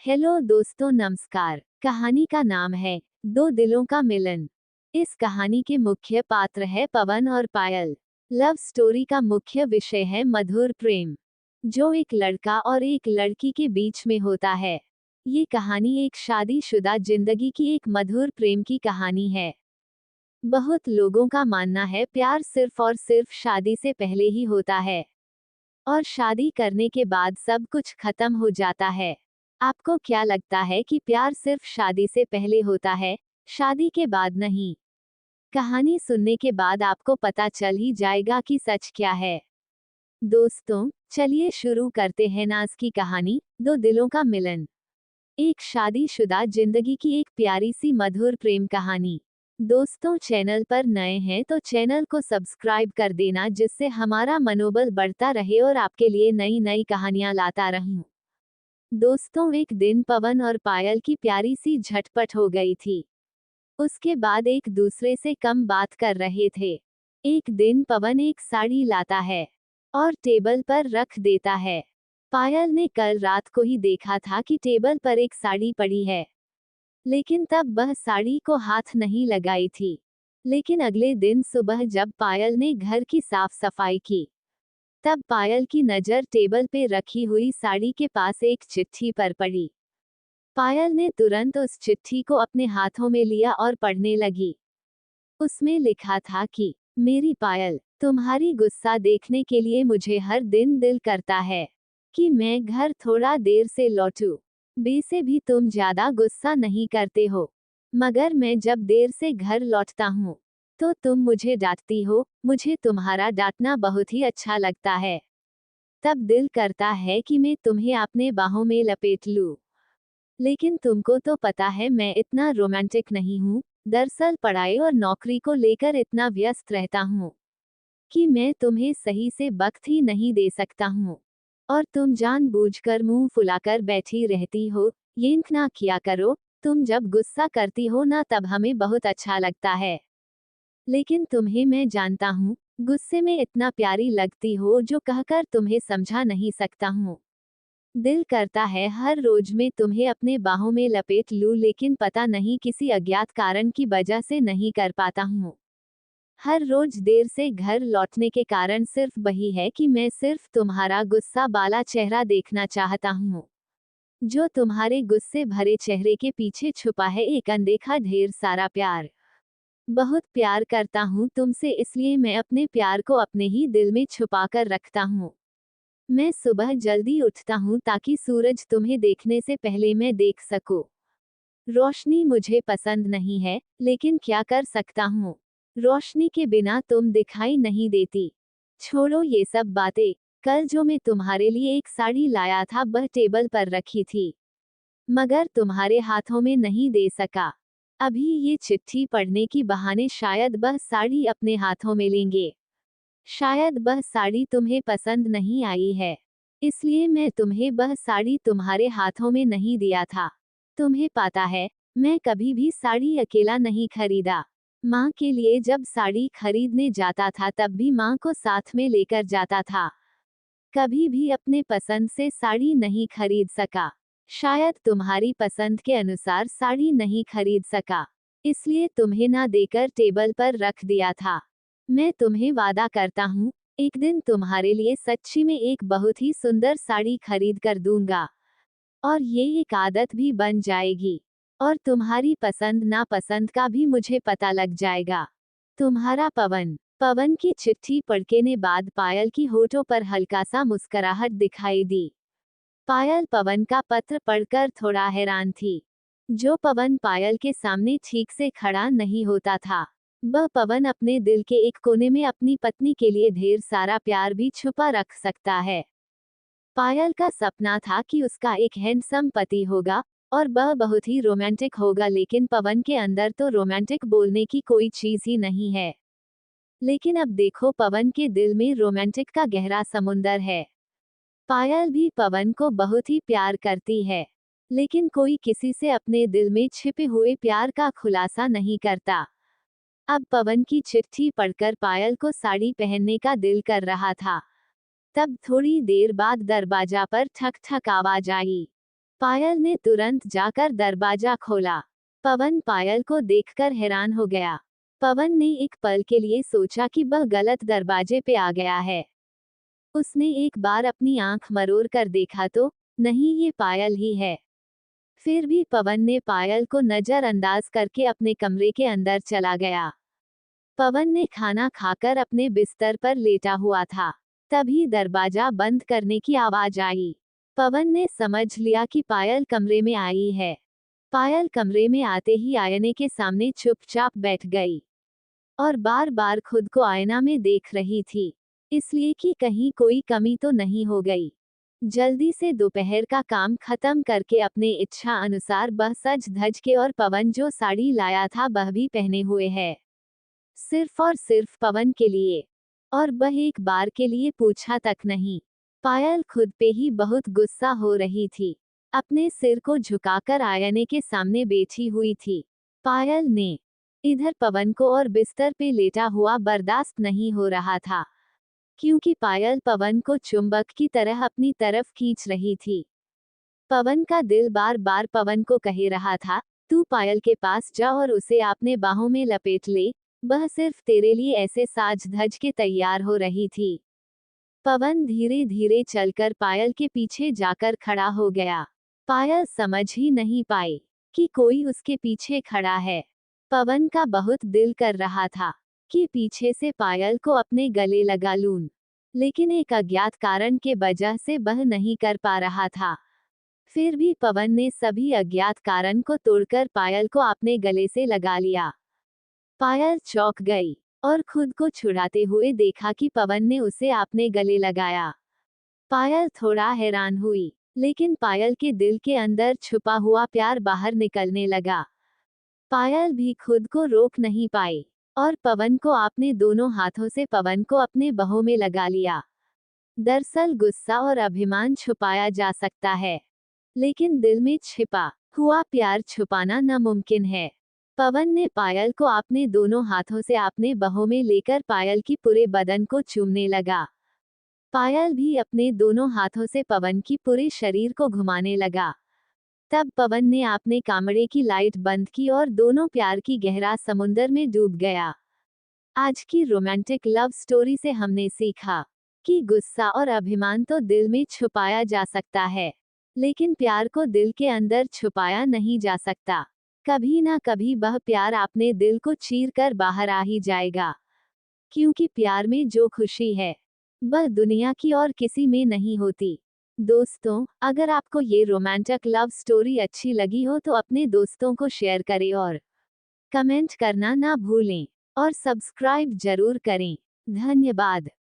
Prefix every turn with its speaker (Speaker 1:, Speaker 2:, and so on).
Speaker 1: Hello दोस्तों, नमस्कार। कहानी का नाम है दो दिलों का मिलन। इस कहानी के मुख्य पात्र है पवन और पायल। लव स्टोरी का मुख्य विषय है मधुर प्रेम, जो एक लड़का और एक लड़की के बीच में होता है। ये कहानी एक शादीशुदा जिंदगी की एक मधुर प्रेम की कहानी है। बहुत लोगों का मानना है प्यार सिर्फ और सिर्फ शादी से पहले ही होता है, और शादी करने के बाद सब कुछ खत्म हो जाता है। आपको क्या लगता है कि प्यार सिर्फ शादी से पहले होता है, शादी के बाद नहीं? कहानी सुनने के बाद आपको पता चल ही जाएगा कि सच क्या है। दोस्तों, चलिए शुरू करते हैं आज की कहानी, दो दिलों का मिलन। एक शादीशुदा जिंदगी की एक प्यारी सी मधुर प्रेम कहानी। दोस्तों, चैनल पर नए हैं तो चैनल को सब्सक्राइब कर देना, जिससे हमारा मनोबल बढ़ता रहे और आपके लिए नई नई कहानियां लाता रहूं। दोस्तों, एक दिन पवन और पायल की प्यारी सी झटपट हो गई थी। उसके बाद एक दूसरे से कम बात कर रहे थे। एक दिन पवन एक साड़ी लाता है और टेबल पर रख देता है। पायल ने कल रात को ही देखा था कि टेबल पर एक साड़ी पड़ी है, लेकिन तब वह साड़ी को हाथ नहीं लगाई थी। लेकिन अगले दिन सुबह जब पायल ने घर की साफ सफाई की, तब पायल की नजर टेबल पे रखी हुई साड़ी के पास एक चिट्ठी पर पड़ी। पायल ने तुरंत उस चिट्ठी को अपने हाथों में लिया और पढ़ने लगी। उसमें लिखा था कि मेरी पायल, तुम्हारी गुस्सा देखने के लिए मुझे हर दिन दिल करता है कि मैं घर थोड़ा देर से लौटूं। वैसे भी तुम ज्यादा गुस्सा नहीं करते हो, मगर मैं जब देर से घर लौटता हूँ तो तुम मुझे डांटती हो। मुझे तुम्हारा डांटना बहुत ही अच्छा लगता है। तब दिल करता है कि मैं तुम्हें अपने बाहों में लपेट लूं। लेकिन तुमको तो पता है मैं इतना रोमांटिक नहीं हूँ। दरअसल पढ़ाई और नौकरी को लेकर इतना व्यस्त रहता हूँ कि मैं तुम्हें सही से वक्त ही नहीं दे सकता हूँ, और तुम जानबूझकर मुंह फुलाकर बैठी रहती हो। ये ना किया करो। तुम जब गुस्सा करती हो ना, तब हमें बहुत अच्छा लगता है। लेकिन तुम्हें मैं जानता हूँ, गुस्से में इतना प्यारी लगती हो जो कहकर तुम्हें समझा नहीं सकता हूँ। दिल करता है हर रोज मैं तुम्हें अपने बाहों में लपेट लूं, लेकिन पता नहीं किसी अज्ञात कारण की वजह से नहीं कर पाता हूँ। हर रोज देर से घर लौटने के कारण सिर्फ वही है कि मैं सिर्फ तुम्हारा गुस्सा वाला चेहरा देखना चाहता हूँ, जो तुम्हारे गुस्से भरे चेहरे के पीछे छुपा है एक अनदेखा ढेर सारा प्यार। बहुत प्यार करता हूँ तुमसे, इसलिए मैं अपने प्यार को अपने ही दिल में छुपा कर रखता हूँ। मैं सुबह जल्दी उठता हूँ ताकि सूरज तुम्हें देखने से पहले मैं देख सकूं। रोशनी मुझे पसंद नहीं है, लेकिन क्या कर सकता हूँ। रोशनी के बिना तुम दिखाई नहीं देती। छोड़ो ये सब बातें। कल जो मैं तुम्हारे लिए एक साड़ी लाया था वह टेबल पर रखी थी, मगर तुम्हारे हाथों में नहीं दे सका। अभी ये चिट्ठी पढ़ने की बहाने शायद वह साड़ी अपने हाथों में लेंगे। शायद वह साड़ी तुम्हें पसंद नहीं आई है, इसलिए मैं तुम्हें वह साड़ी तुम्हारे हाथों में नहीं दिया था। तुम्हें पता है, मैं कभी भी साड़ी अकेला नहीं खरीदा। माँ के लिए जब साड़ी खरीदने जाता था तब भी माँ को साथ में लेकर जाता था। कभी भी अपने पसंद से साड़ी नहीं खरीद सका। शायद तुम्हारी पसंद के अनुसार साड़ी नहीं खरीद सका, इसलिए तुम्हें ना देकर टेबल पर रख दिया था। मैं तुम्हें वादा करता हूँ, एक दिन तुम्हारे लिए सच्ची में एक बहुत ही सुंदर साड़ी खरीद कर दूंगा, और ये एक आदत भी बन जाएगी, और तुम्हारी पसंद नापसंद का भी मुझे पता लग जाएगा। तुम्हारा पवन। पवन की चिट्ठी पढ़ने बाद पायल की होठों पर हल्का सा मुस्कुराहट दिखाई दी। पायल पवन का पत्र पढ़कर थोड़ा हैरान थी। जो पवन पायल के सामने ठीक से खड़ा नहीं होता था, वह पवन अपने दिल के एक कोने में अपनी पत्नी के लिए ढेर सारा प्यार भी छुपा रख सकता है। पायल का सपना था कि उसका एक हैंडसम पति होगा और वह बहुत ही रोमांटिक होगा, लेकिन पवन के अंदर तो रोमांटिक बोलने की कोई चीज ही नहीं है। लेकिन अब देखो, पवन के दिल में रोमांटिक का गहरा समुंदर है। पायल भी पवन को बहुत ही प्यार करती है, लेकिन कोई किसी से अपने दिल में छिपे हुए प्यार का खुलासा नहीं करता। अब पवन की चिट्ठी पढ़कर पायल को साड़ी पहनने का दिल कर रहा था। तब थोड़ी देर बाद दरवाजा पर ठक ठक आवाज आई। पायल ने तुरंत जाकर दरवाजा खोला। पवन पायल को देखकर हैरान हो गया। पवन ने एक पल के लिए सोचा कि वह गलत दरवाजे पे आ गया है। उसने एक बार अपनी आंख मरोड़ कर देखा तो नहीं, ये पायल ही है। फिर भी पवन ने पायल को नजरअंदाज करके अपने कमरे के अंदर चला गया। पवन ने खाना खाकर अपने बिस्तर पर लेटा हुआ था। तभी दरवाजा बंद करने की आवाज आई। पवन ने समझ लिया कि पायल कमरे में आई है। पायल कमरे में आते ही आईने के सामने चुपचाप बैठ गई और बार बार खुद को आईना में देख रही थी, इसलिए कि कहीं कोई कमी तो नहीं हो गई। जल्दी से दोपहर का काम खत्म करके अपने इच्छा अनुसार वह सज धज के और पवन जो साड़ी लाया था वह भी पहने हुए है, सिर्फ और सिर्फ पवन के लिए। और वह एक बार के लिए पूछा तक नहीं। पायल खुद पे ही बहुत गुस्सा हो रही थी। अपने सिर को झुकाकर आईने के सामने बैठी हुई थी। पायल ने इधर पवन को और बिस्तर पे लेटा हुआ बर्दाश्त नहीं हो रहा था, क्योंकि पायल पवन को चुंबक की तरह अपनी तरफ खींच रही थी। पवन का दिल बार बार पवन को कह रहा था, तू पायल के पास जा और उसे अपने बाहों में लपेट ले, वह सिर्फ तेरे लिए ऐसे साज धज के तैयार हो रही थी। पवन धीरे धीरे चलकर पायल के पीछे जाकर खड़ा हो गया। पायल समझ ही नहीं पाई कि कोई उसके पीछे खड़ा है। पवन का बहुत दिल कर रहा था कि पीछे से पायल को अपने गले लगा लूं, लेकिन एक अज्ञात कारण के वजह से वह नहीं कर पा रहा था। फिर भी पवन ने सभी अज्ञात कारण को तोड़कर पायल को अपने गले से लगा लिया। पायल चौंक गई और खुद को छुड़ाते हुए देखा कि पवन ने उसे अपने गले लगाया। पायल थोड़ा हैरान हुई, लेकिन पायल के दिल के अंदर छुपा हुआ प्यार बाहर निकलने लगा। पायल भी खुद को रोक नहीं पाई और पवन को अपने दोनों हाथों से पवन को अपने बाहों में लगा लिया। दरअसल गुस्सा और अभिमान छुपाया जा सकता है, लेकिन दिल में छिपा हुआ प्यार छुपाना नामुमकिन है। पवन ने पायल को अपने दोनों हाथों से अपने बाहों में लेकर पायल की पूरे बदन को चूमने लगा। पायल भी अपने दोनों हाथों से पवन की पूरे शरीर को घुमाने लगा। तब पवन ने अपने कमरे की लाइट बंद की और दोनों प्यार की गहरा समुंदर में डूब गया। आज की रोमांटिक लव स्टोरी से हमने सीखा कि गुस्सा और अभिमान तो दिल में छुपाया जा सकता है, लेकिन प्यार को दिल के अंदर छुपाया नहीं जा सकता। कभी ना कभी वह प्यार अपने दिल को चीर कर बाहर आ ही जाएगा, क्योंकि प्यार में जो खुशी है वह दुनिया की और किसी में नहीं होती। दोस्तों, अगर आपको ये रोमांटिक लव स्टोरी अच्छी लगी हो तो अपने दोस्तों को शेयर करें और कमेंट करना ना भूलें और सब्सक्राइब जरूर करें। धन्यवाद।